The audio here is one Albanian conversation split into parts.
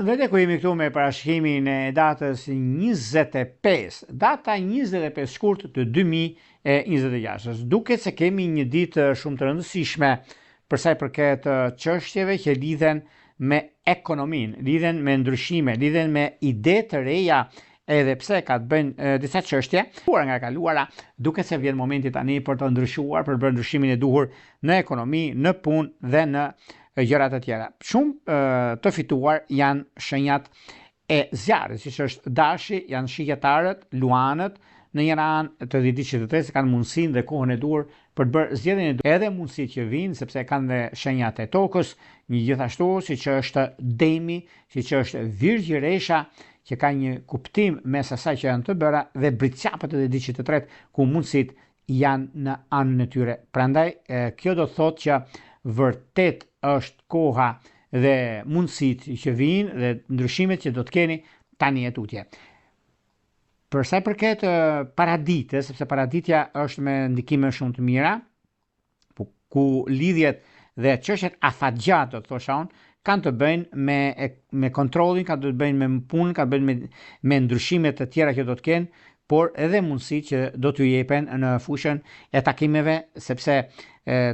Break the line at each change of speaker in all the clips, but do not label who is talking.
Vete ku jemi këtu me parashkimin e datës 25, data 25 shkurt të 2026. Duket se kemi një ditë shumë të rëndësishme për sa i përket çështjeve që lidhen me ekonominë, lidhen me ndryshime, lidhen me ide të reja, edhe pse ka të bëjnë disa çështje nga e kaluara, duket se vjen momenti tani për të ndryshuar, për të bërë ndryshimin e duhur në ekonomi, në punë dhe në gjërat e tjera. Shumë të fituar janë shenjat e zjarrit, siç është dashi, janë shigjetarët, luanët, në një anë të ditës së kanë mundësinë dhe kohën e duhur për të bërë zgjedhjen e duhur, edhe mundësitë që vijnë sepse kanë dhe shenjat e tokës, një gjithashtu siç është Demi, siç është Virgji Resha, që ka një kuptim mes asaj që janë të bëra, dhe Bricapët e ditës së tretë, ku mundësitë janë në anën e tyre. Prandaj kjo do të thotë që vërtet është koha dhe mundësitë që vijnë dhe ndryshimet që do të keni tani e tutje. Për sa i përket paraditës, sepse paraditja është me ndikime shumë të mira, ku lidhjet dhe çështjet afatgjat, do të thosha unë, kanë të bëjnë me kontrollin, kanë të bëjnë me punën, kanë të bëjnë me ndryshimet të tjera që do të kenë, por edhe mundësi që do t'ju jepen në fushën e takimeve, sepse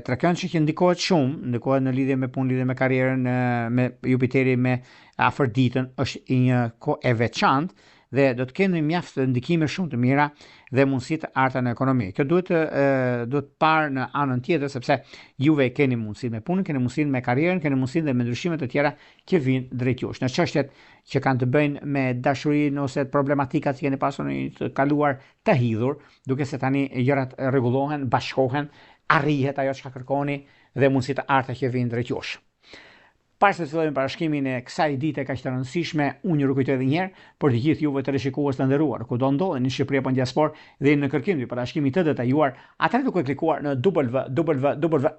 trekëndshi që ndikohet në lidhje me punë, lidhje me karrierën, me Jupiteri, me afërditën, është një kohë e veçantë dhe do të kenë mjaft ndikime shumë të mira dhe mundësi të arta në ekonomi. Kjo duhet parë në anën tjetër, sepse juve keni mundësinë me punën, keni mundësinë me karrierën, keni mundësinë dhe me ndryshimet të tjera që vijnë drejt jush. Në çështjet që kanë të bëjnë me dashurinë ose problematikat që keni pasur në të kaluar të hidhur, duke se tani gjërat rregullohen, bashkohen, arrihet ajo çka kërkoni dhe mundësi të arta që vijnë drejt jush. Para se të fillojmë parashkimin e kësaj dite kaq të rëndësishme, unë ju rikujtoj edhe një herë për të gjithë juve të rishikues të nderuar, kudo ndodheni në Shqipëri apo në diasporë dhe në kërkim të parashkimit të detajuar, atëherë duke klikuar në www